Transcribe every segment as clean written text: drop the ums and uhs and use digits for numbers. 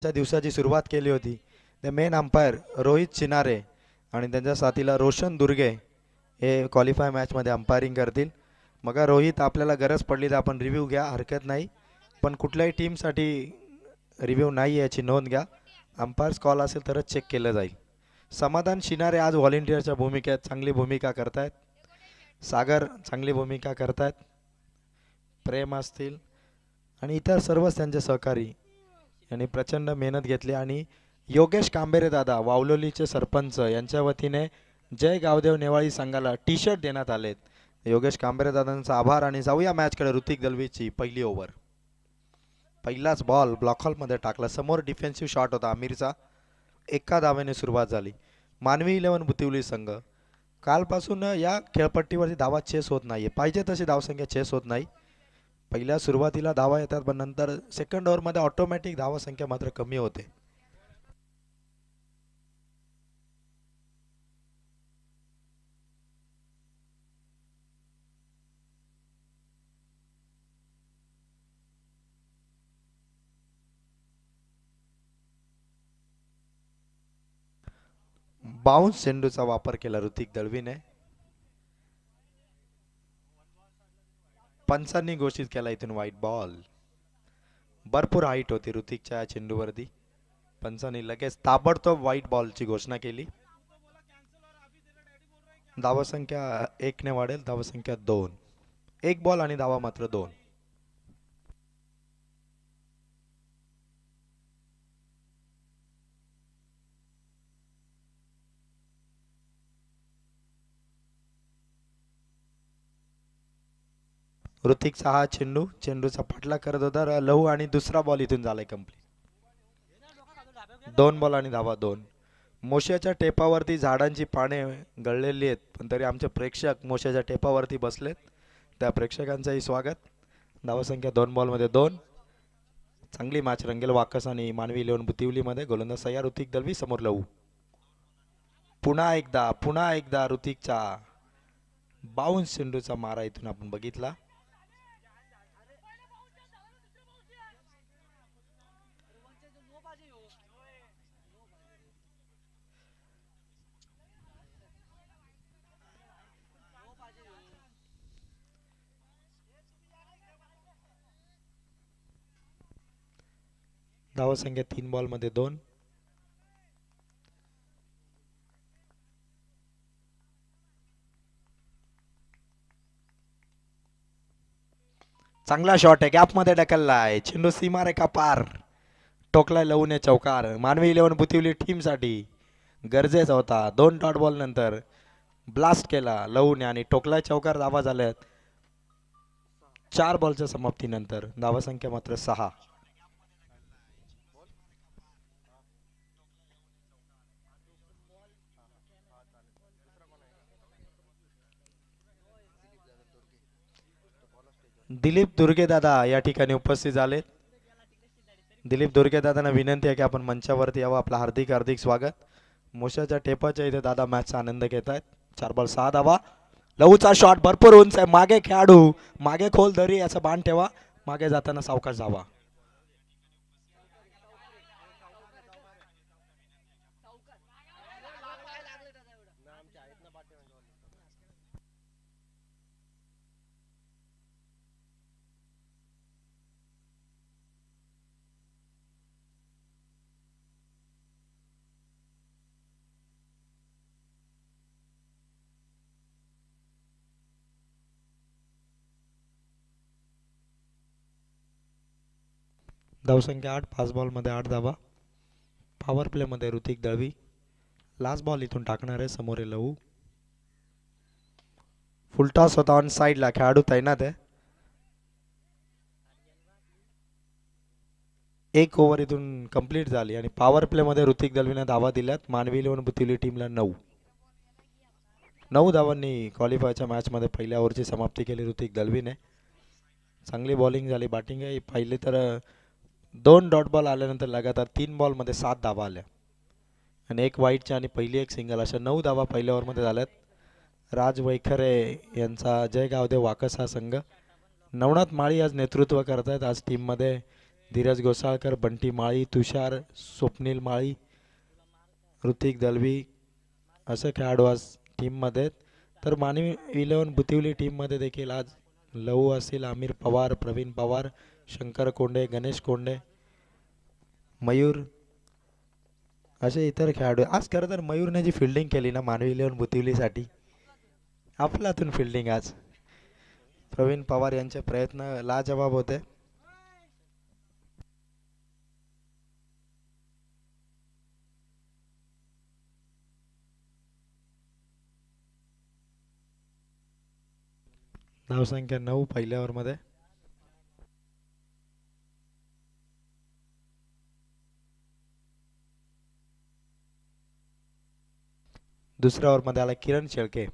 च्या दिवसाची सुरुवात केली होती. द मेन अंपायर रोहित चिनारे आणि त्यांच्या साथीला रोशन दुर्गे हे क्वालिफाय मॅचमध्ये अंपायरिंग करतील. मग रोहित आपल्याला गरज पडली तर आपण रिव्ह्यू घ्या, हरकत नाही. पण कुठल्याही टीमसाठी रिव्ह्यू नाही याची नोंद घ्या. अंपायर्स कॉल असेल तरच चेक केलं जाईल. समाधान शिनारे आज व्हॉलेंटियरच्या भूमिकेत चांगली भूमिका करतायत. सागर चांगली भूमिका करतायत. प्रेम असतील आणि इतर सर्वच त्यांचे सहकारी यांनी प्रचंड मेहनत घेतली. आणि योगेश कांबेरे दादा वावलोलीचे सरपंच यांच्या वतीने जय गावदेव नेवाळी संघाला टी शर्ट देण्यात आलेत. योगेश कांबेरे दादांचा आभार. आणि जाऊया मॅचकडे. ऋतिक दलवीची पहिली ओव्हर. पहिलाच बॉल ब्लॉक हॉलमध्ये टाकला. समोर डिफेन्सिव्ह शॉट होता आमिरचा. एका धावेने सुरुवात झाली. मानवी 11 बुतिवली संघ. कालपासून या खेळपट्टीवरती धावा चेस होत नाही. पाहिजे तशी धावसंख्या चेस होत नाही. पहिल्या सुरुवातीला धावा येतात पण नंतर सेकंड ओव्हरमध्ये ऑटोमॅटिक धावसंख्या मात्र कमी होते. बाउन्स चेंडूचा वापर केला ऋतिक दळवीने. पंचांनी घोषित केला इथून व्हाईट बॉल. भरपूर हाईट होती ऋतिकच्या चेंडूवरती. पंचांनी लगेच ताबडतोब व्हाईट बॉलची घोषणा केली. धावसंख्या 1 ने वाढेल. धावसंख्या 2. 1 बॉल आणि धावा मात्र 2. ऋतिकचा हा चेंडूचा पाठला करत होता लहू आणि दुसरा बॉल इथून झालाय कंप्लीट. 2 बॉल आणि धावा 2. मोश्याच्या टेपावरती झाडांची पाने गळलेली आहेत पण तरी आमचे प्रेक्षक मोश्याच्या टेपावरती बसलेत. त्या प्रेक्षकांचंही स्वागत. धावसंख्या 2 बॉलमध्ये 2. चांगली मॅच रंगेल वाकस आणि मानवी 11 बुतिवलीमध्ये. गोलंदाज सय्या ऋतिक दलवी. समोर लहू. पुन्हा एकदा ऋतिकचा बाउन्स चेंडूचा मारा इथून आपण बघितला. धावसंख्या 3 बॉलमध्ये 2. चांगला शॉट आहे. गॅपमध्ये ढकललाय. चेंडू सीमारेखा पार. टोकलाय लवूने चौकार. मानवी 11 बुतिवली टीमसाठी गरजेचा होता. 2 डॉट बॉल नंतर ब्लास्ट केला लवूने आणि टोकलाय चौकार. धावा झाल्यात 4 बॉलच्या समाप्तीनंतर. धावसंख्या मात्र 6. दिलीप दुर्गे दादा या ठिकाणी उपस्थित झाले. दिलीप दुर्गे दादांना विनंती आहे की आपण मंचावरती यावं. आपलं हार्दिक हार्दिक स्वागत. मोशाच्या टेपाच्या इथे दादा मॅचचा आनंद घेत आहेत. 4 बॉल 6 धावा. लहूचा शॉट भरपूर उंच आहे. मागे खेळाडू मागे खोल दरी याचा बाण ठेवा. मागे जाताना सावकाश धावा. धावसंख्या 8. 5 बॉलमध्ये 8 धावा. पॉवर प्लेमध्ये ऋतिक दळवी. लास्ट बॉल इथून टाकणार आहे. समोर लहू. फुलटॉस होता ऑन साईडला. खेळाडू तैनात आहे. 1 ओव्हर इथून कंप्लीट झाली आणि पॉवर प्लेमध्ये ऋतिक दलवीने धावा दिल्यात. मानवी 11 बुतिवली टीमला 9 धावांनी क्वालिफायच्या मॅचमध्ये पहिल्या ओव्हरची समाप्ती केली ऋतिक दलवीने. चांगली बॉलिंग झाली. बॅटिंग आहे पाहिली तर 2 डॉट बॉल आल्यानंतर लगातार 3 बॉलमध्ये 7 धावा आल्या आणि 1 वाईटच्या आणि पहिली 1 सिंगल अशा 9 धावा पहिल्या ओव्हरमध्ये झाल्यात. राज वैखरे यांचा जय गावदेव वाकस हा संघ. नवनाथ माळी आज नेतृत्व करतायत. आज टीममध्ये धीरज गोसाळकर, बंटी माळी, तुषार, स्वप्नील माळी, ऋतिक दलवी असे खेळाडू आज टीममध्ये आहेत. तर मानवी 11 बुतिवली टीममध्ये देखील आज लहू असेल, आमिर पवार, प्रवीण पवार, शंकर कोंडे, गणेश कोंडे, मयूर असे इतर खेळाडू. आज खरं तर मयूरने जी फिल्डिंग केली ना मानवी 11 बुतिवलीसाठी, आपलातून फिल्डिंग आज प्रवीण पवार यांचे प्रयत्न लाजवाब होते. धावसंख्या 9 पहिल्या ओव्हरमध्ये. दुसऱ्या ओव्हरमध्ये आला किरण शेळके.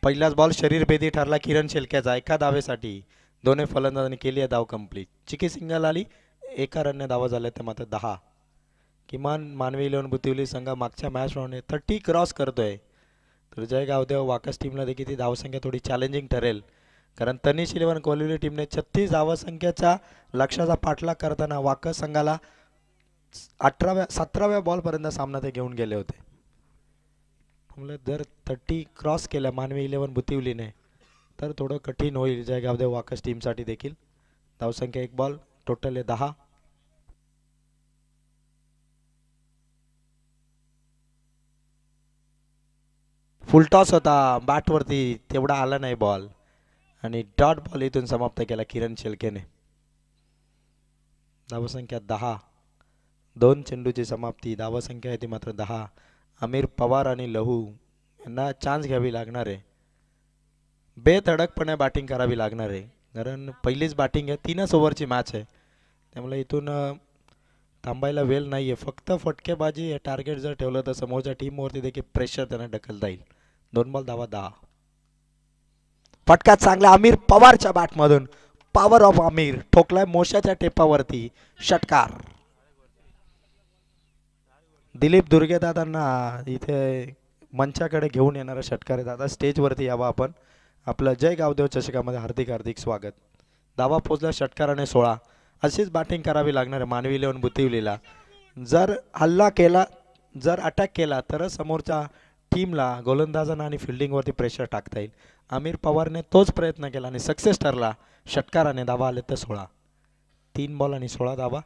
पहिलाच बॉल शरीरभेदी ठरला किरण शेळक्याचा एका धावेसाठी. दोन्ही फलंदाजांनी केली आहे धाव कंप्लीट. चिकी सिंगल आली, एका रनने धावा झाल्या ते मात्र 10. किमान मानवी 11 बुतिवली संघ मागच्या मॅचप्रमाणे 30 क्रॉस करतोय. तर जय गावदेव वाकस टीमला देखील ती धावसंख्या थोडी चॅलेंजिंग ठरेल, कारण तनिष 11 कोलिवली टीमने 36 धावसंख्येच्या लक्ष्याचा पाठलाग करताना वाकस संघाला 17व्या बॉलपर्यंत सामना ते घेऊन गेले होते. जर 30 क्रॉस केल्या मानवी 11 बुतिवलीने तर थोडं कठीण होईल जय गावदेव वाकस टीमसाठी देखील. धावसंख्या 1 बॉल, टोटल आहे 10. फुलटॉस होता बॅटवरती, तेवढा आला नाही बॉल आणि डॉट बॉल इथून समाप्त केला किरण शेळकेने. धावसंख्या 10, 2 चेंडूची समाप्ती. धावसंख्या आहे ती मात्र 10. आमिर पवार आणि लहू यांना चान्स घ्यावी लागणार आहे, बेधडकपणे बॅटिंग करावी लागणार आहे, कारण पहिलीच बॅटिंग आहे, 3च ओव्हरची मॅच आहे. त्यामुळे इथून थांबायला वेळ नाही आहे. फक्त फटकेबाजी हे टार्गेट जर ठेवलं तर समोरच्या टीमवरती देखील प्रेशर त्यांना ढकलता येईल. 2 बॉल धावा 10. फटका चांगला आमिर पवारच्या बॅटमधून. पॉवर ऑफ आमिर ठोकलाय मोशाच्या टेपावरती षटकार. दिलीप दुर्गेदादांना इथे मंचाकडे घेऊन येणारा षटकार आहे. दादा स्टेजवरती यावा आपण. आपलं जय गावदेव चषकामध्ये हार्दिक हार्दिक स्वागत. धावा पोचला षटकाराने 16. अशीच बॅटिंग करावी लागणार आहे मानवी 11 बुतिवलीला. जर हल्ला केला, जर अटॅक केला तर समोरच्या टीमला गोलंदाजांना आणि फिल्डिंगवरती प्रेशर टाकता येईल. आमिर पवारने तोच प्रयत्न केला आणि सक्सेस ठरला. षटकाराने धावा आले तर 16. 3 बॉल आणि 16 धावा.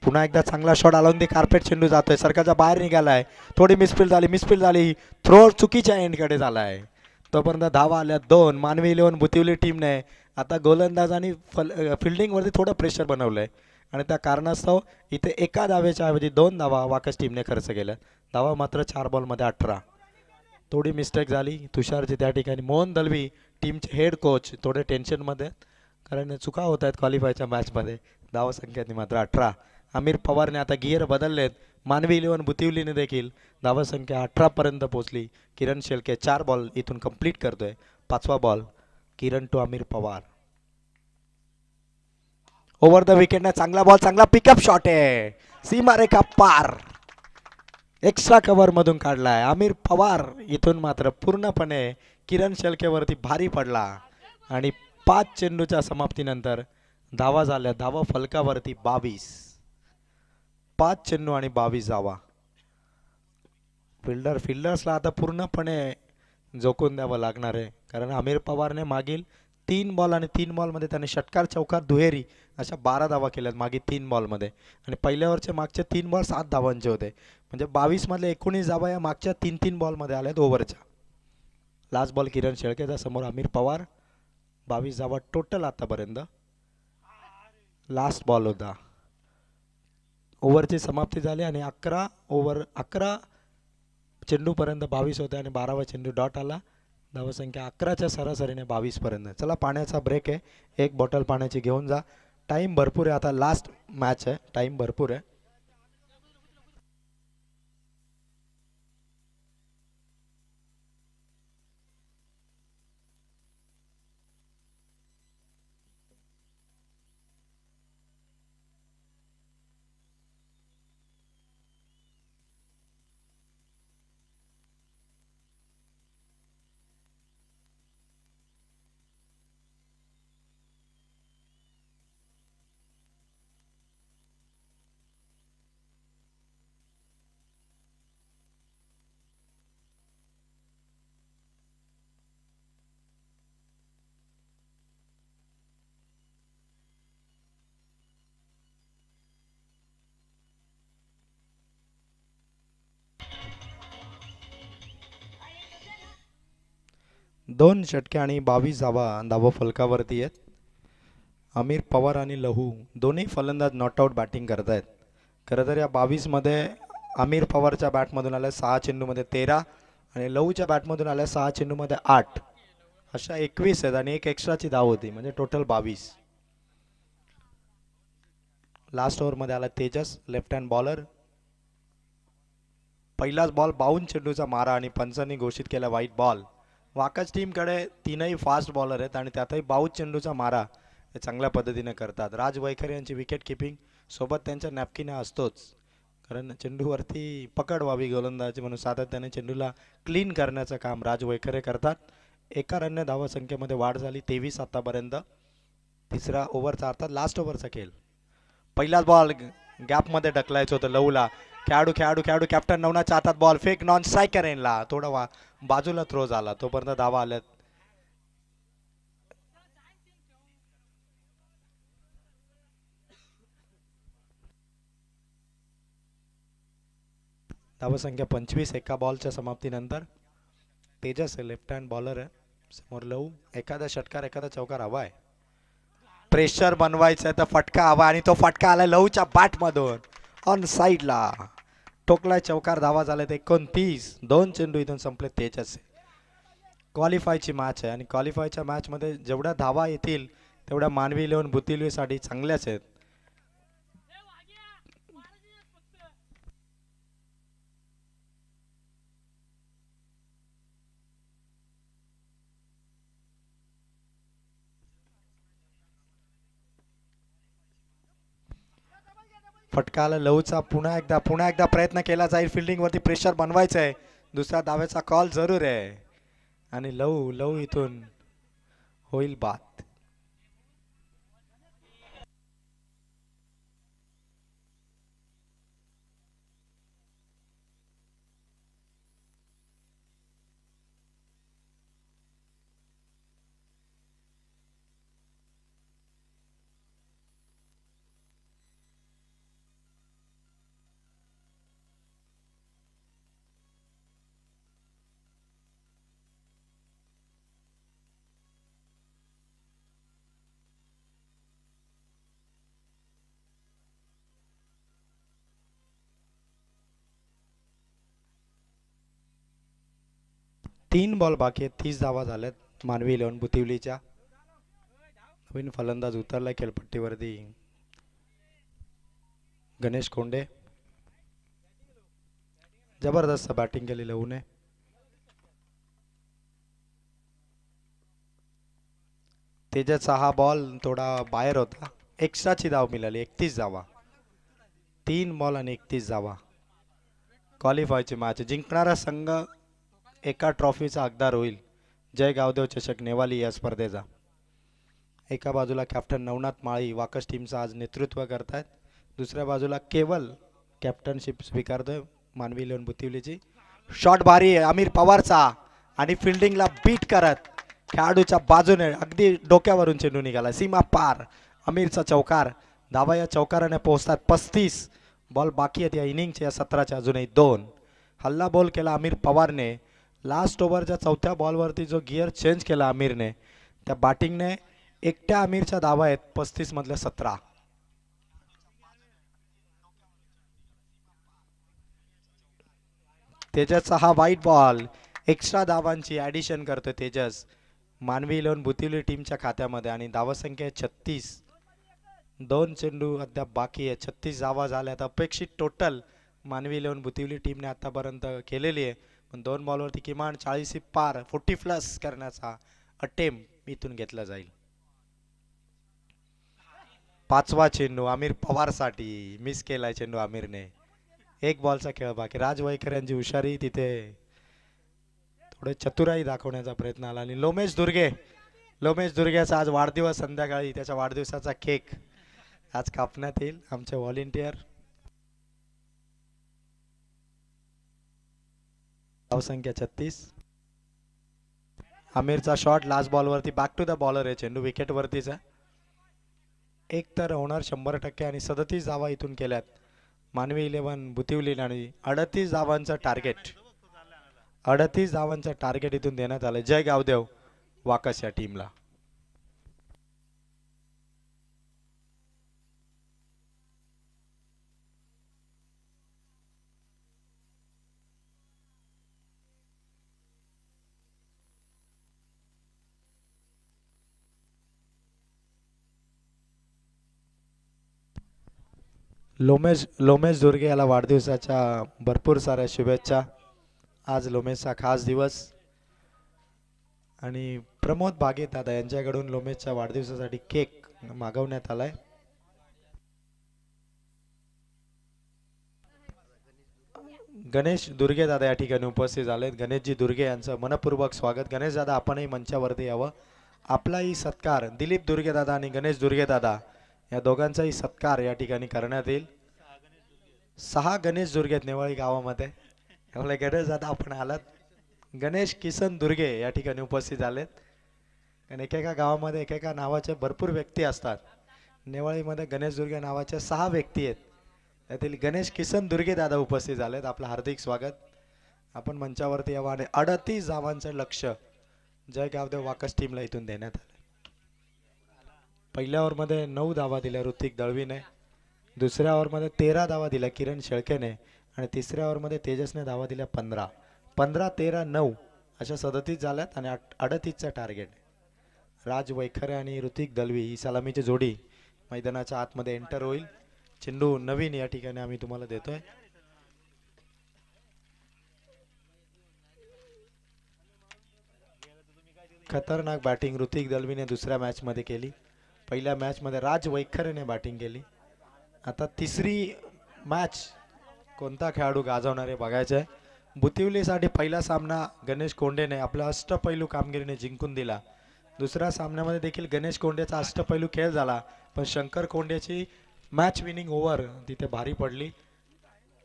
पुन्हा एकदा चांगला शॉट आला, ते कार्पेट चेंडू जातोय, सरकारच्या बाहेर निघालाय. थोडी मिसफील्ड झाली. थ्रो चुकीच्या एंडकडे झालाय. तोपर्यंत धावा आल्या 2. मानवी 11 बुतिवली टीमने आता गोलंदाज आणि फिल्डिंगवरती थोडं प्रेशर बनवलंय आणि त्या कारणास्तव इथे एका धावेच्या ऐवजी 2 धावा वाकस टीमने खर्च केल्या. धावा मात्र 4 बॉलमध्ये 18. थोडी मिस्टेक झाली तुषारची त्या ठिकाणी. मोहन दलवी टीमचे हेड कोच थोडे टेन्शनमध्ये, कारण चुका होत आहेत क्वालिफायच्या मॅचमध्ये. धावसंख्येने मात्र 18. आमिर पवारने आता गिअर बदललेत. मानवी 11 बुतिवलीने देखील धावसंख्या 18 पर्यंत पोहोचली. किरण शेळके 4 बॉल इथून कंप्लीट करतोय. 5वा ball Kiran to Aamir Pawar. Over the विकेटने चांगला बॉल, चांगला पिकअप शॉट आहे, सीमारेखा पार. एक्स्ट्रा कव्हर मधून काढलाय. आमिर पवार इथून मात्र पूर्णपणे किरण शेळकेवरती भारी पडला आणि 5 चेंडूच्या समाप्तीनंतर धावा झाल्या. धावा फलकावरती 22. 5 चेंडू आणि 22 धावा. फिल्डर्सला आता पूर्णपणे झोकून द्यावं लागणार आहे, कारण आमिर पवारने मागील 3 बॉल आणि 3 बॉलमध्ये त्याने षटकार चौकार दुहेरी अशा 12 धावा केल्यात मागील 3 बॉलमध्ये. आणि पहिल्या ओव्हरचे मागचे 3 बॉल 7 धावांचे होते, म्हणजे 22 मधले 19 धावा या मागच्या 3 बॉलमध्ये आल्यात ओव्हरच्या. लास्ट बॉल किरण शेळकेचा, समोर आमिर पवार. 22 धावा टोटल आतापर्यंत. लास्ट बॉल होता. ओव्हरची समाप्ती झाली आणि 11 चेंडूपर्यंत 22 होते आणि 12वा चेंडू डॉट आला. धावसंख्या 11च्या सरासरीने 22 पर्यंत. चला पाण्याचा ब्रेक आहे, 1 बॉटल पाण्याची घेऊन जा. टाइम भरपूर आहे, आता लास्ट मॅच आहे, टाइम भरपूर आहे. 2 षटके आणि 22 धावा धावा फलकावरती आहेत. आमिर पवार आणि लहू दोन्ही फलंदाज नॉट आउट बॅटिंग करतायत. खरं तर या 22 मध्ये आमिर पवारच्या बॅटमधून आल्या 6 चेंडूमध्ये 13 आणि लहूच्या बॅटमधून आल्या 6 चेंडूमध्ये 8 अशा 21 आहेत आणि एक एक्स्ट्राची धाव होती म्हणजे टोटल 22. लास्ट ओव्हरमध्ये आला तेजस लेफ्ट हँड बॉलर. पहिलाच बॉल 52 चेंडूचा मारा आणि पंचांनी घोषित केला व्हाईट बॉल. वाकच टीमकडे तीनही फास्ट बॉलर आहेत आणि त्यातही 52 चेंडूचा मारा हे चांगल्या पद्धतीने करतात. राज वैखरे यांची विकेट किपिंग सोबत त्यांच्या नॅपकिन असतोच कारण चेंडूवरती पकड व्हावी गोलंदाजी म्हणून सातत्याने चेंडूला क्लीन करण्याचं काम राज वैखरे करतात. एका रनने धावा संख्येमध्ये वाढ झाली 23 आतापर्यंत. तिसरा ओव्हरचा अर्थात लास्ट ओव्हरचा खेळ. पहिलाच बॉल गॅपमध्ये ढकलायचं होतं लहूला. खेळाडू खेळाडू खेळाडू कॅप्टन नवनाथच्या हातात बॉल फेक नॉन स्ट्रायकर एनला थोडा बाजूला थ्रो झाला तोपर्यंत धावा आल्यात. धावा संख्या 25 एका बॉलच्या समाप्तीनंतर. तेजस लेफ्ट हँड बॉलर आहे समोर लहू. एखादा षटकार एखादा चौकार हवा आहे. प्रेशर बनवायचं तर फटका हवा आणि तो फटका आला लहूच्या बॅटमधून ऑन साईडला ठोकलाय चौकार. धावा झाल्यात 29. 2 चेंडू इथून संपले तेजस. क्वालिफायची मॅच आहे आणि क्वालिफायच्या मॅचमध्ये जेवढ्या धावा येतील तेवढ्या मानवी इलेव्हन बुतिवलीसाठी चांगल्याच आहेत. फटका आला लहूचा. पुन्हा एकदा प्रयत्न केला जाईल. फिल्डिंग वरती प्रेशर बनवायचं आहे. दुसऱ्या धावेचा कॉल जरूर आहे आणि लहू इथून होईल बाद. तीन बॉल बाकी आहेत. 30 धावा झाल्यात मानवी इलेव्हन बुतिवलीच्या. नवीन फलंदाज उतरलाय खेळपट्टीवरती गणेश कोंडे. जबरदस्त बॅटिंग केली लहूने. तेजसचा हा बॉल थोडा बाहेर होता. एक्स्ट्राची धाव मिळाली 31 धावा. 3 बॉल आणि 31 धावा. क्वालिफायची मॅच. जिंकणारा संघ एका ट्रॉफीचा हकदार होईल. जय गावदेव चषक नेवाली या स्पर्धेचा. एका बाजूला कॅप्टन नवनाथ माळी वाकस टीमचं आज नेतृत्व करतायत. दुसऱ्या बाजूला केवल कॅप्टनशिप स्वीकारतोय मानवी इलेव्हन बुतिवलीची. शॉट भारी आहे आमिर पवारचा आणि फिल्डिंगला बीट करत खेळाडूच्या बाजूने अगदी डोक्यावरून चेंडू निघाला सीमा पार. आमिरचा चौकार. धावा या चौकाराने पोहोचतात 35. बॉल बाकी आहेत या इनिंगच्या 17च्या अजूनही 2. हल्ला बॉल केला आमिर पवारने. लास्ट ओव्हरच्या चौथ्या बॉलवरती जो गिअर चेंज केला आमिरने त्या बॅटिंगने एकट्या आमिरच्या धावा आहेत 35 मधल्या 17. तेजसचा हा व्हाईट बॉल. एक्स्ट्रा धावांची ॲडिशन करतोय तेजस मानवी इलेव्हन बुतिवली टीमच्या खात्यामध्ये आणि धावसंख्या 36. 2 चेंडू अद्याप बाकी आहे. 36 धावा झाल्यात. अपेक्षित टोटल मानवी इलेव्हन बुतिवली टीमने आतापर्यंत केलेली आहे पण 2 बॉलवरती किमान 40 पार 40 प्लस करण्याचा अटेम्प्ट इथून घेतला जाईल. 5वा चेंडू आमिर पवारसाठी. मिस केलाय चेंडू आमिरने. 1 बॉलचा खेळ बाकी. राज वैखर यांची हुशारी तिथे थोडे चतुराई दाखवण्याचा प्रयत्न आला आणि लोमेश दुर्गेचा आज वाढदिवस. संध्याकाळी त्याच्या वाढदिवसाचा केक आज कापण्यात येईल. आमचे व्हॉलेंटियर. धावसंख्या 36. आमिरचा शॉट लास्ट बॉलवरती बॅक टू द बॉलर आहे. चेंडू विकेट वरतीच आहे. एक तर होणार 100% आणि 37 धावा इथून केल्यात मानवी इलेव्हन बुतिवली आणि 38 धावांचं टार्गेट. 38 धावांचं टार्गेट इथून देण्यात आलं. जय गावदेव वाकस या टीमला. लोमेश लोमेश दुर्गे याला वाढदिवसाच्या भरपूर साऱ्या शुभेच्छा. आज लोमेशचा खास दिवस. आणि प्रमोद बागे दादा यांच्याकडून लोमेशच्या वाढदिवसासाठी केक मागवण्यात आलाय. गणेश दुर्गे दादा या ठिकाणी उपस्थित झालेत. गणेशजी दुर्गे यांचं मनपूर्वक स्वागत. गणेश दादा आपणही मंचावरती यावं. आपलाही सत्कार दिलीप दुर्गे दादा आणि गणेश दुर्गे दादा या दोघांचाही सत्कार या ठिकाणी करण्यात येईल. 6 गणेश दुर्गे नेवाळी गावामध्ये. त्यामुळे गणेश दादा आपण आलात. गणेश किसन दुर्गे या ठिकाणी उपस्थित झालेत. आणि एकेका गावामध्ये एकेका नावाचे भरपूर व्यक्ती असतात. नेवाळीमध्ये गणेश दुर्गे नावाचे 6 व्यक्ती आहेत. त्यातील गणेश किसन दुर्गे दादा उपस्थित झालेत. आपलं हार्दिक स्वागत. आपण मंचावरती यावं. आणि 38 धावांचं लक्ष जय गावदेव वाकस टीमला इथून देण्यात आलं. पहिल्या ओव्हरमध्ये 9 धावा दिल्या ऋतिक दळवीने. दुसऱ्या ओव्हरमध्ये 13 धावा दिल्या किरण शेळकेने. आणि तिसऱ्या ओव्हरमध्ये तेजसने धावा दिल्या 15. 15, 13, 9 अशा 37 झाल्यात. आणि 38चं टार्गेट. राज वैखरे आणि ऋतिक दळवी ही सलामीची जोडी मैदानाच्या आतमध्ये एंटर होईल. चेंडू नवीन या ठिकाणी आम्ही तुम्हाला देतोय. खतरनाक बॅटिंग ऋतिक दळवीने दुसऱ्या मॅच मध्ये केली. पहिल्या मॅच मध्ये राज वैखरेने बॅटिंग केली. आता तिसरी मॅच कोणता खेळाडू गाजवणार आहे बघायचंय. बुतिवलीसाठी पहिला सामना गणेश कोंडेने आपला अष्टपैलू कामगिरीने जिंकून दिला. दुसऱ्या सामन्यामध्ये देखील गणेश कोंडेचा अष्टपैलू खेळ झाला. पण शंकर कोंडेची मॅच विनिंग ओव्हर तिथे भारी पडली.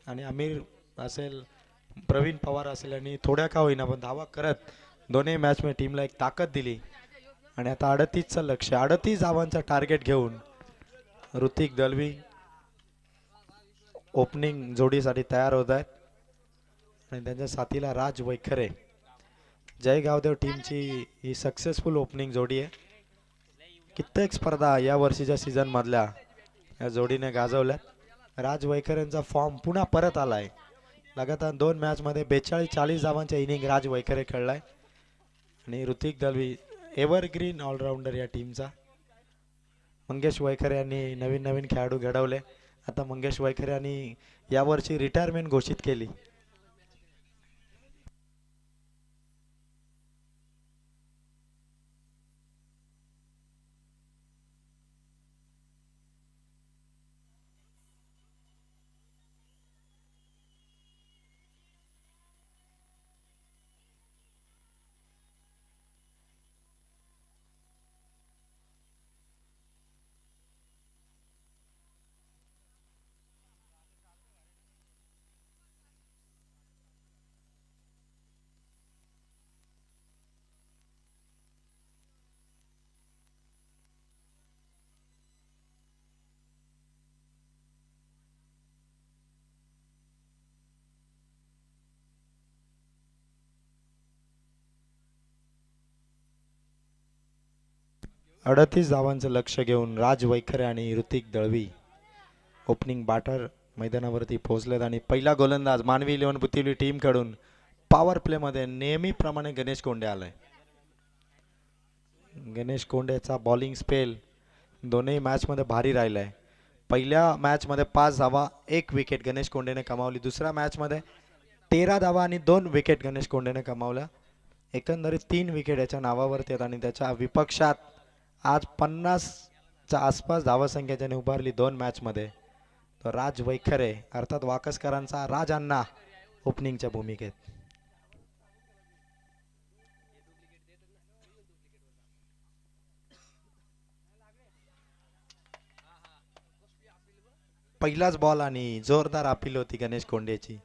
आणि आमिर असेल प्रवीण पवार असेल यांनी थोड्या का होईना पण धावा करत दोन्ही मॅच मध्ये टीमला एक ताकद दिली. आणि आता 38चं लक्ष 38 धावांचा टार्गेट घेऊन ऋतिक दळवी ओपनिंग जोडीसाठी तयार होत आहेत. आणि त्यांच्या साथीला राज वैखरे. जय गावदेव टीमची ही सक्सेसफुल ओपनिंग जोडी आहे. कित्येक स्पर्धा या वर्षीच्या सीझन मधल्या या जोडीने गाजवल्यात. राज वैखरेंचा फॉर्म पुन्हा परत आलाय. लगातार 2 मॅच मध्ये 42-40 धावांच्या इनिंग राज वैखरे खेळलाय. आणि ऋतिक दळवी एव्हरग्रीन ऑलराऊंडर या टीमचा. मंगेश वैखरे यांनी नवीन नवीन खेळाडू घडवले. आता मंगेश वैखरे यांनी यावर्षी रिटायरमेंट घोषित केली. अडतीस धावांचं लक्ष घेऊन राज वैखरे आणि ऋतिक दळवी ओपनिंग बॅटर मैदानावरती पोहोचलेत. आणि पहिला गोलंदाज मानवी 11 बुतिवली टीम कडून पॉवर प्ले मध्ये नेहमीप्रमाणे गणेश कोंडे आलाय. गणेश कोंडेचा बॉलिंग स्पेल दोन्ही मॅच मध्ये भारी राहिलाय. पहिल्या मॅच मध्ये 5 धावा 1 विकेट गणेश कोंडेने कमावली. दुसऱ्या मॅच मध्ये 13 धावा आणि 2 विकेट गणेश कोंडेने कमावल्या. एकंदरीत 3 विकेट याच्या नावावरती आहेत. आणि त्याच्या विपक्षात आज 50च्या आसपास धावसंख्या ज्याने उभारली 2 मॅच मध्ये तो राज वैखरे अर्थात वाकसकरांचा राज अण्णा ओपनिंगच्या भूमिकेत. पहिलाच बॉल आणि जोरदार अपील होती गणेश कोंडेची.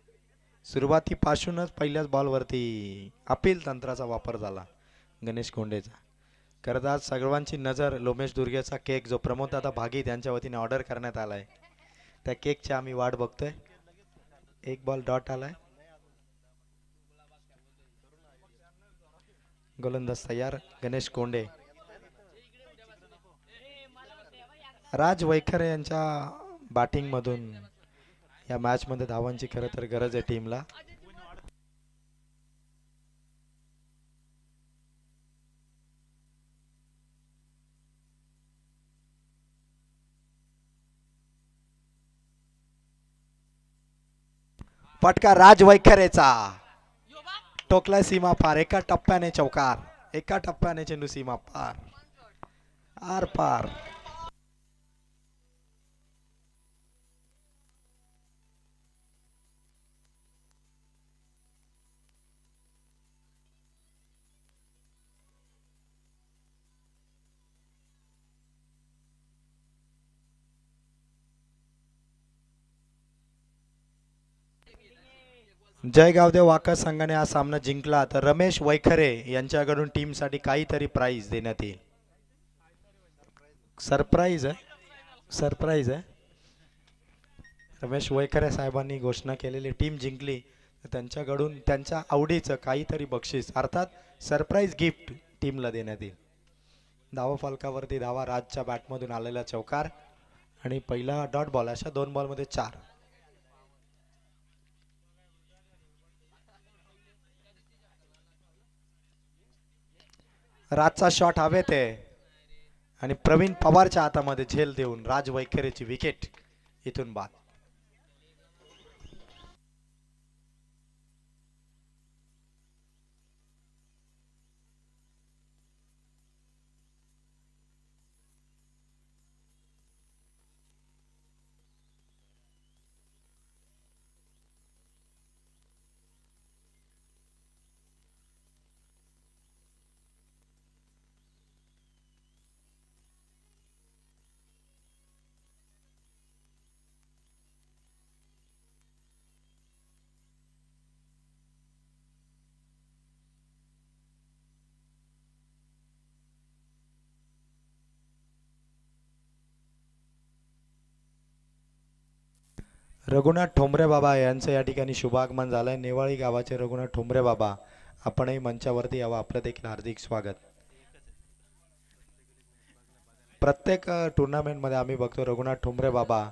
सुरुवातीपासूनच पहिल्याच बॉलवरती अपील तंत्राचा वापर झाला गणेश कोंडेचा. खरं आज सर्वांची नजर लोमेश दुर्गेचा केक जो प्रमोद दादा भागी त्यांच्या वतीने ऑर्डर करण्यात आलाय त्या केकची आम्ही वाट बघतोय. 1 बॉल डॉट आलाय. गोलंदाज तयार गणेश कोंडे. राज वैखरे यांच्या बॅटिंग मधून या मॅच मध्ये धावांची खरं तर गरज आहे टीमला. फटका राज वैखरेचा टोकला सीमा पार. एका टप्प्याने चौकार. एका टप्प्याने चेंडू सीमा पार. आर पार. जय गावदेव वाकस संघाने हा सामना जिंकला तर रमेश वैखरे यांच्याकडून टीम साठी काहीतरी प्राइज देण्यात येईल. सरप्राईज आहे. सरप्राईज आहे. रमेश वैखरे साहेबांनी घोषणा केलेली टीम जिंकली तर त्यांच्याकडून त्यांच्या आवडीचं काहीतरी बक्षीस अर्थात सरप्राईज गिफ्ट टीमला देण्यात येईल. धावा फलकावरती धावा राजच्या बॅटमधून आलेला चौकार आणि पहिला डॉट बॉल. अशा 2 बॉलमध्ये 4. राजचा शॉट हवेत आहे आणि प्रवीण पवारच्या हातामध्ये झेल देऊन राज वैखरेची विकेट इथून बाद. रघुनाथ ठोंबरे बाबा यांचं या ठिकाणी शुभागमन झालंय. नेवाळी गावाचे रघुनाथ ठोंबरे बाबा आपणही मंचावरती यावं. आपलं देखील हार्दिक स्वागत. प्रत्येक टुर्नामेंट मध्ये आम्ही बघतो रघुनाथ ठोंबरे बाबा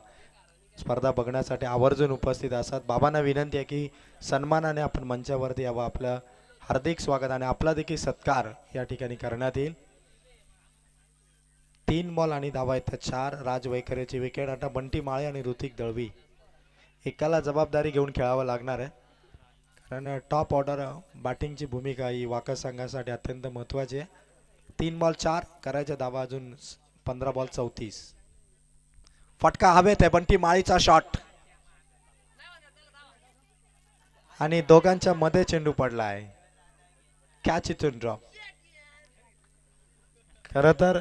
स्पर्धा बघण्यासाठी आवर्जून उपस्थित असतात. बाबांना विनंती आहे की सन्मानाने आपण मंचावरती यावं. आपलं हार्दिक स्वागत आणि आपला देखील सत्कार या ठिकाणी करण्यात येईल. 3 बॉल आणि धावा आहेत 4. राज वैखरेची विकेट. आता बंटी माळे आणि ऋतिक दळवी एकाला जबाबदारी घेऊन खेळावं लागणार आहे कारण टॉप ऑर्डर बॅटिंगची भूमिका ही वाकस संघासाठी अत्यंत महत्त्वाची आहे. 3 बॉल 4 करायच्या धावा अजून 15 बॉल 34. फटका हवेत आहे. बंटी माळीचा शॉट आणि दोघांच्या मध्ये चेंडू पडला आहे. कॅच इथून ड्रॉप. खरं तर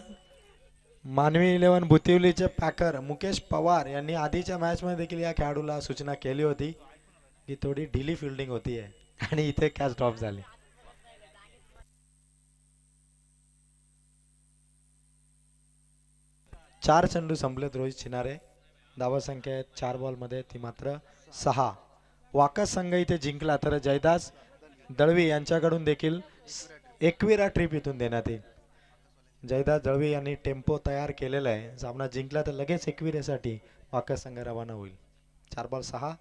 मानवी 11 बुतिवलीचे पॅकर मुकेश पवार यांनी आधीच्या मॅच मध्ये देखील या खेळाडूला सूचना केली होती की थोडी ढिली फिल्डिंग होती आहे आणि इथे कॅच ड्रॉप झाली. चार चेंडू संपलेत रोहित चिनारे. धावा संख्या आहे 4 बॉल मध्ये ती मात्र 6. वाकस संघ इथे जिंकला तर जयदास दळवी यांच्याकडून देखील 21 ट्रिप इथून देण्यात येईल. जयदास दळवी यांनी टेम्पो तयार केलेला आहे. सामना जिंकला तर लगेच 21 साठी वाकस संघ रवाना होईल. 4 बॉल 6.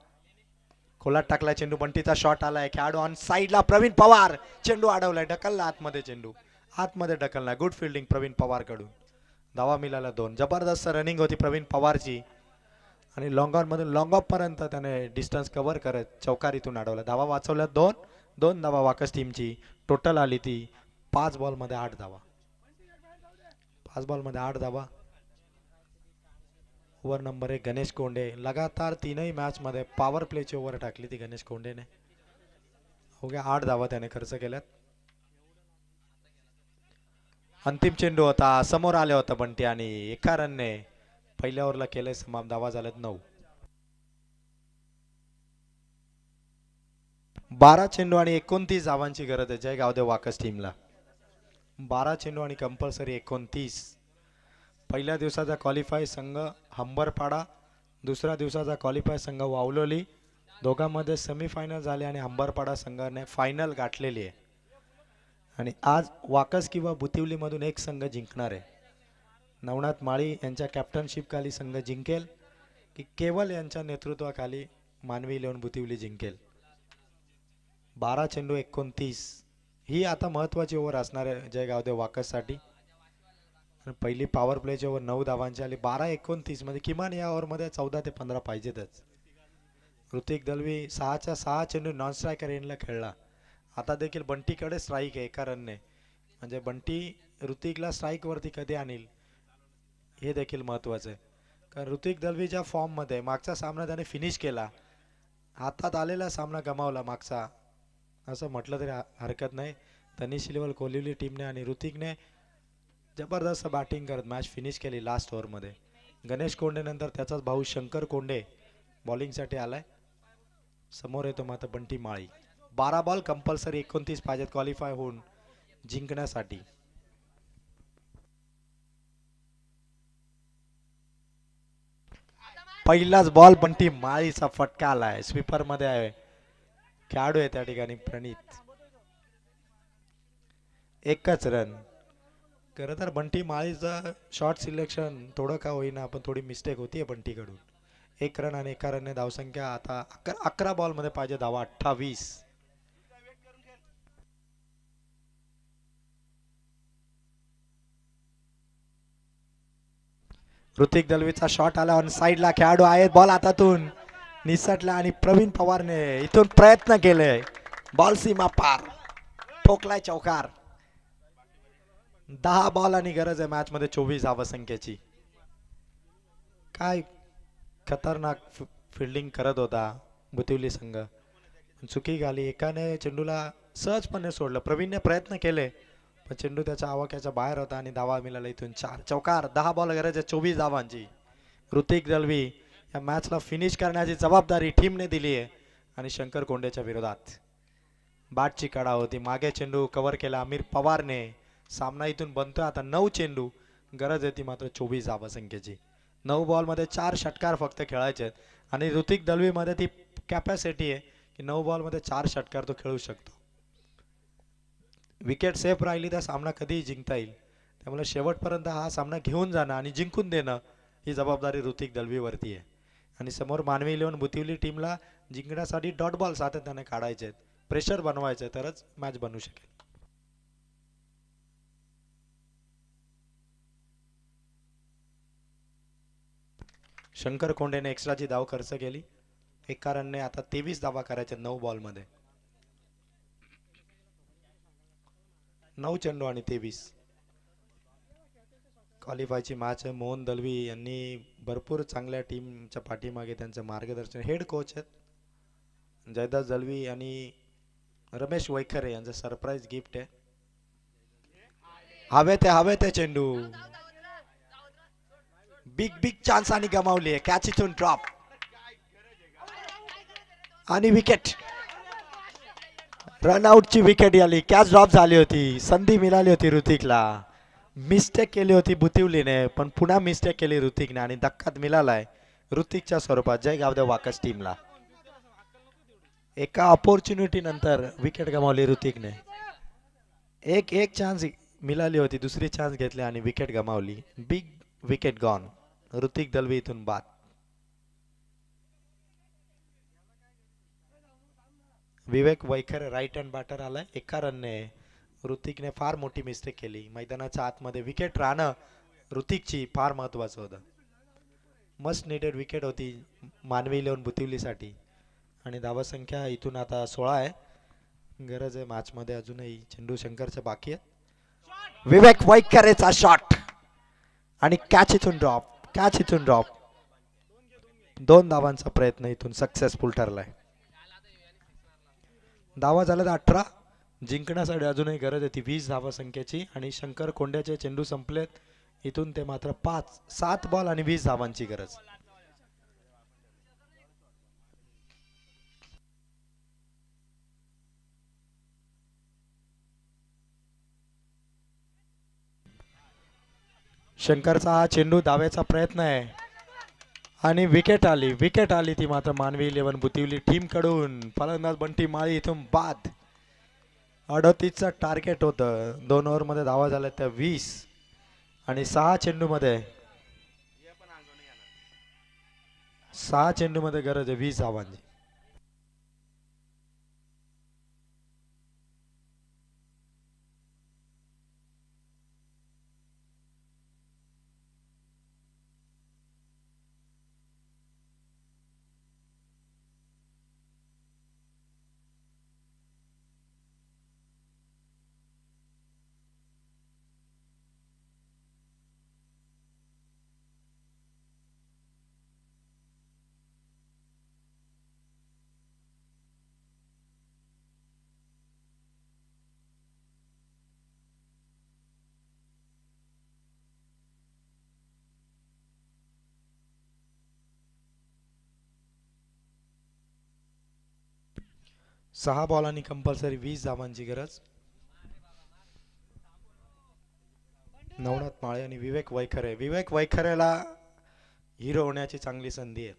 खोलात टाकला चेंडू. बंटीचा शॉट आलाय. खेळाडू ऑन साइडला प्रवीण पवार चेंडू अडवलाय. ढकलला आतमध्ये चेंडू. आतमध्ये ढकलला. गुड फिल्डिंग प्रवीण पवार कडून. धावा मिळाला 2. जबरदस्त रनिंग होती प्रवीण पवारची आणि लॉंग ऑन मधून लॉंग ऑफ पर्यंत त्याने डिस्टन्स कव्हर करत चौकारीतून अडवला. धावा वाचवल्या 2. 2 धावा वाकस टीमची. टोटल आली ती 5 बॉल मध्ये 8 धावा. 5 बॉल मध्ये 8 धावा. Over number 1 Ganesh Konde. लगातार 3ही मॅच मध्ये पॉवर प्लेची ओव्हर टाकली ती गणेश कोंडेने. अवघ्या 8 धावा त्याने खर्च केल्यात. अंतिम चेंडू होता. समोर आले होता बंटी आणि एका रनने पहिल्या ओव्हरला केले समाप्त. धावा झाल्यात 9. 12 चेंडू आणि 29 धावांची गरज आहे जय गावदेव वाकस टीमला. 12 चेंडू आणि कंपल्सरी 29. पहिल्या दिवसाचा क्वालिफाय संघ हंबरपाडा. दुसऱ्या दिवसाचा क्वालिफाय संघ वावलोली. दोघांमध्ये सेमीफायनल झाले आणि हंबरपाडा संघाने फायनल गाठलेली आहे आणि आज वाकस किंवा बुतिवलीमधून एक संघ जिंकणार आहे. नवनाथ माळी यांच्या कॅप्टनशिपखाली संघ जिंकेल की केवळ यांच्या नेतृत्वाखाली मानवी इलेव्हन बुतिवली जिंकेल. 12 चेंडू 29 ही आता महत्त्वाची ओव्हर असणार आहे जयगावदेव वाकससाठी. पहिली पॉवर प्लेची ओव्हर 9 धावांची आली. 12-29 म्हणजे किमान या ओव्हरमध्ये 14 ते 15 पाहिजेतच. ऋतिक दलवी 6च्या 6 चेंडू नॉन स्ट्रायकर एंडला खेळला. आता देखील बंटीकडे स्ट्राईक आहे एका रनने, म्हणजे बंटी ऋतिकला स्ट्राईकवरती कधी आणील हे देखील महत्त्वाचं आहे. कारण ऋतिक दलवीच्या फॉर्ममध्ये मागचा सामना त्याने फिनिश केला, हातात आलेला सामना गमावला मागचा असं म्हटलं तरी हरकत नाही. तनिष लेवल कोलिवली टीमने आणि ऋतिकने जबरदस्त बॅटिंग करत मॅच फिनिश केली लास्ट ओव्हरमध्ये. गणेश कोंडे नंतर त्याचाच भाऊ शंकर कोंडे बॉलिंगसाठी आलाय. समोर येतो मात्र बंटी माळी. 12 बॉल कंपल्सरी 29 पाहिजेत क्वालिफाय होऊन जिंकण्यासाठी. पहिलाच बॉल बंटी माळीचा फटका आलाय. स्वीपर मध्ये आहे खेळाडू आहे त्या ठिकाणी प्रणित. एकच रन. खरं तर बंटी माळीचं शॉर्ट सिलेक्शन थोडं का होईना पण थोडी मिस्टेक होतीये बंटीकडून. 1 रन आणि 1 रनने धावसंख्या आता 11 बॉल मध्ये पाहिजे धावा 28. ऋतिक दलवीचा शॉट आला ऑन साइडला. खेळाडू आहेत बॉल हातातून निसटला आणि प्रवीण पवारने इथून प्रयत्न केले. बॉल सीमा पार ठोकलाय चौकार. 10 बॉल आणि गरज आहे मॅच मध्ये 24 धावसंख्येची. काय खतरनाक फिल्डिंग करत होता बुतिवली संघ. चुकी झाली. एकाने चेंडूला सहजपणे सोडलं. प्रवीणने प्रयत्न केले पण चेंडू त्याच्या आवाक्याच्या बाहेर होता आणि धावा मिळाला इथून 4. चौकार. 10 बॉल गरज आहे 24 धावांची. ऋतिक दलवी या मॅचला फिनिश करण्याची जबाबदारी टीमने दिली आहे आणि शंकर कोंडेच्या विरोधात बॅटची कडा होती. मागे चेंडू कव्हर केला अमीर पवारने. सामना इथून बनतोय आता 9 चेंडू. गरज आहे ती मात्र 24 धावसंख्येची. 9 बॉलमध्ये 4 षटकार फक्त खेळायचे आहेत आणि ऋतिक दलवीमध्ये ती कॅपॅसिटी आहे की 9 बॉलमध्ये 4 षटकार तो खेळू शकतो. विकेट सेफ राहिली तर सामना कधीही जिंकता येईल. त्यामुळे शेवटपर्यंत हा सामना घेऊन जाणं आणि जिंकून देणं ही जबाबदारी ऋतिक दलवीवरती आहे. आणि समोर मानवी इलेव्हन बुतिवली टीमला जिंकण्यासाठी डॉट बॉल सातत्याने काढायचे आहेत. प्रेशर बनवायचे तरच मॅच बनू शकेल. शंकर कोंडेने एक्स्ट्राची धाव खर्च केली. 1 रनने आता 23 धावा करायच्या 9 बॉलमध्ये. 9 चेंडू आणि 23. क्वालिफायची मॅच आहे. मोहन दलवी यांनी भरपूर चांगल्या टीमच्या पाठीमागे त्यांचं मार्गदर्शन. हेड कोच आहेत जयदास दलवी आणि रमेश वैखरे यांचं सरप्राईज गिफ्ट आहे. हवे ते चेंडू. बिग चान्स आणि गमावली आहे. कॅच इथून ड्रॉप आणि विकेट. रनआउटची विकेट आली. कॅच ड्रॉप झाली होती. संधी मिळाली होती ऋतिकला. मिस्टेक केली होती बुतिवलीने पण पुन्हा मिस्टेक केली ऋतिकने आणि धक्काच मिळालाय ऋतिकच्या स्वरूपात जयगावदेव वाकस टीमला. एका ऑपॉर्च्युनिटी नंतर विकेट गमावली ऋतिकने. एक चान्स मिळाली होती, दुसरी चान्स घेतली आणि विकेट गमावली. Big wicket gone. Hrithik Dalvi इथून बाद. विवेक वैखरे राईट हँड बॅटर आलाय. 1 रनने ऋतिकने फार मोठी मिस्टेक केली. मैदानाच्या आतमध्ये विकेट राहणं ऋतिकची फार महत्वाचं होतं. मस्ट निडेड विकेट होती मानवी इलेव्हन बुतिवलीसाठी आणि धावसंख्या इथून आता 16 आहे. गरज आहे मॅचमध्ये अजूनही. चेंडू शंकरचे बाकी आहेत. विवेक वैखरेचा शॉट आणि कॅच इथून ड्रॉप. 2 धावांचा प्रयत्न इथून सक्सेसफुल ठरलाय. धावा झाल्यात 18. जिंकण्यासाठी अजूनही गरज आहे ती 20 धावसंख्येची आणि शंकर कोंड्याचे चेंडू संपलेत. इथून ते मात्र 7 बॉल आणि 20 धावांची गरज. शंकरचा हा चेंडू धाव्याचा प्रयत्न आहे आणि विकेट आली ती मात्र मानवी इलेव्हन बुतिवली टीम कडून. फलंदाज बंटी माळी इथून बाद 38चं टार्गेट होतं. 2 ओव्हरमध्ये धावा झाल्या त्या 20 आणि 6 चेंडूमध्ये गरज आहे 20 धावांची. सहा बॉलांनी कंपल्सरी 20 धावांची गरज. नवनाथ माळे आणि विवेक वैखरे. विवेक वैखरेला हिरो होण्याची चांगली संधी आहे.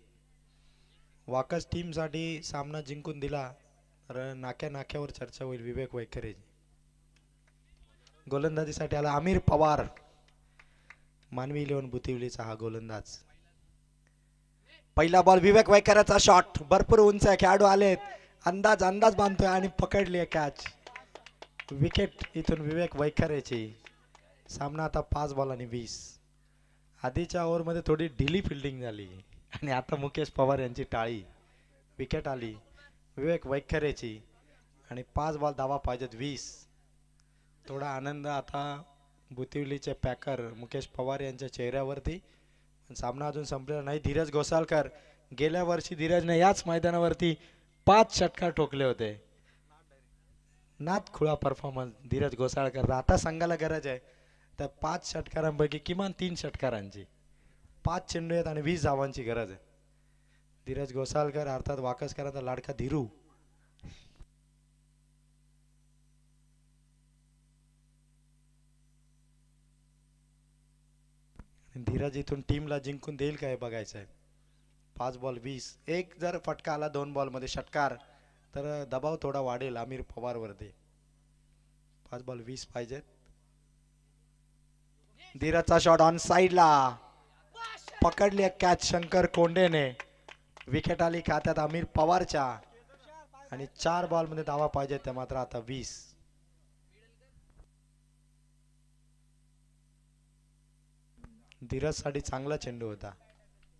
वाकस टीमसाठी सामना जिंकून दिला तर नाक्या नाक्यावर चर्चा होईल विवेक वैखरेची. गोलंदाजीसाठी आला आमिर पवार. मानवी इलेव्हन बुतिवलीचा हा गोलंदाज. पहिला बॉल विवेक वैखरेचा शॉट. भरपूर उंच खेळाडू आलेत. अंदाज बांधतोय आणि पकडली कॅच. विकेट इथून विवेक वैखरेची. सामना आता 5 बॉलांनी 20. आधीच्या ओव्हरमध्ये थोडी ढिली फिल्डिंग झाली आणि आता मुकेश पवार यांची टाळी. विकेट आली विवेक वैखरेची आणि 5 बॉल धावा पाहिजेत 20. थोडा आनंद आता बुतिवलीचे पॅकर मुकेश पवार यांच्या चेहऱ्यावरती. सामना अजून संपलेला नाही. धीरज घोसाळकर. गेल्या वर्षी धीरजने याच मैदानावरती 5 षटकार ठोकले होते. नाथ खुळा परफॉर्मन्स धीरज घोसाळकर. आता संघाला गरज आहे तर 5 षटकारांपैकी किमान 3 षटकारांची. 5 चेंडू आहेत आणि 20 धावांची गरज आहे. धीरज घोसाळकर अर्थात वाकसकरांचा लाडका धीरू. धीरज इथून टीमला जिंकून देईल काय बघायचं आहे. 5 बॉल 20. एक जर फटका आला 2 बॉलमध्ये षटकार तर दबाव थोडा वाढेल आमिर पवार वरती. 5 बॉल 20 पाहिजेत. धीरजचा शॉट ऑन साइडला. पकडली कॅच शंकर कोंडेने. विकेट आली खात्यात आमिर पवारच्या आणि 4 बॉलमध्ये धावा पाहिजेत त्या मात्र आता 20. धीरजसाठी चांगला चेंडू होता.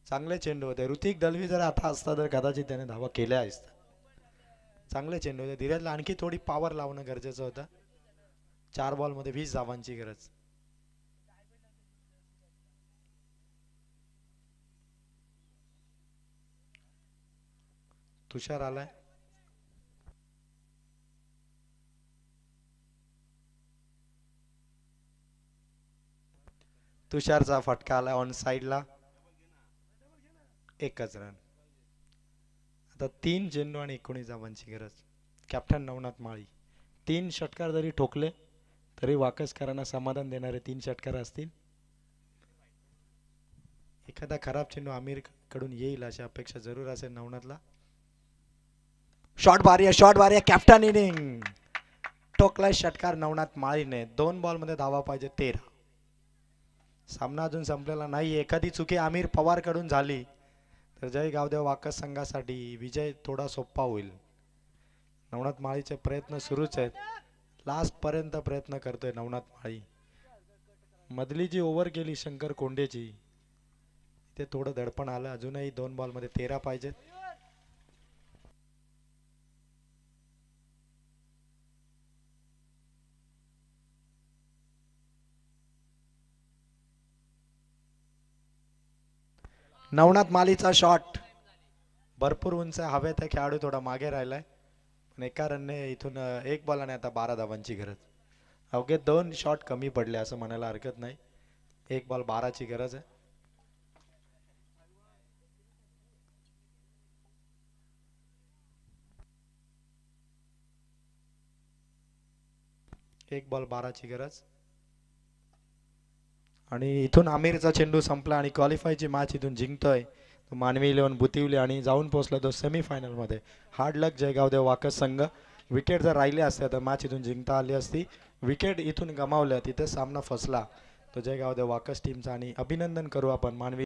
चांगले चेंडू होते. ऋतिक दलवी जर आता असता तर कदाचित त्याने धावा केल्या असतात. चांगले चेंडू होते. धीरजला आणखी थोडी पॉवर लावणं गरजेचं होतं. 4 बॉलमध्ये 20 धावांची गरज. तुषार आलाय. तुषारचा फटका आला ऑन साइडला. 1च रन. आता 3 चेंडू आणि 19 धावांची गरज. कॅप्टन नवनाथ माळी. 3 षटकार जरी ठोकले तरी वाकसकरांना समाधान देणारे 3 षटकार असतील. एखादा खराब चेंडू आमिर कडून येईल अशी अपेक्षा जरूर असेल नवनाथला. शॉट भारी आहे कॅप्टन इनिंग. टोकलाय षटकार नवनाथ माळीने. 2 बॉलमध्ये धावा पाहिजे 13. सामना अजून संपलेला नाही. एखादी चुकी आमिर पवार कडून झाली तर जय गावदेव वाकस संघासाठी विजय थोडा सोपा होईल. नवनाथ माळीचे प्रयत्न सुरूच आहेत. लास्ट पर्यंत प्रयत्न करतोय नवनाथ माळी. मधली जी ओव्हर गेली शंकर कोंडेची ते थोडं दडपण आलं. अजूनही 2 बॉलमध्ये 13 पाहिजेत. नवनाथ मालीचा शॉट भरपूर उंच हवेत आहे. खेळाडू थोडा मागे राहिलाय पण एका रनने इथून 1 बॉलाने आता 12 धावांची गरज. अवघे 2 शॉट कमी पडले असं म्हणायला हरकत नाही. 1 बॉल 12ची गरज आहे. एक बॉल 12ची गरज. आणि इथून आमिरचा चेंडू संपला आणि क्वालिफायची मॅच इथून जिंकतोय मानवी इलेव्हन बुतिवली आणि जाऊन पोहोचला तो सेमीफायनलमध्ये. हार्ड लक जयगावदेव वाकस संघ. विकेट जर राहिले असत्या तर मॅच इथून जिंकता आली असती. विकेट इथून गमावल्या तिथे सामना फसला. तो जयगाव द वाकस टीमचा आणि अभिनंदन करू आपण मानवी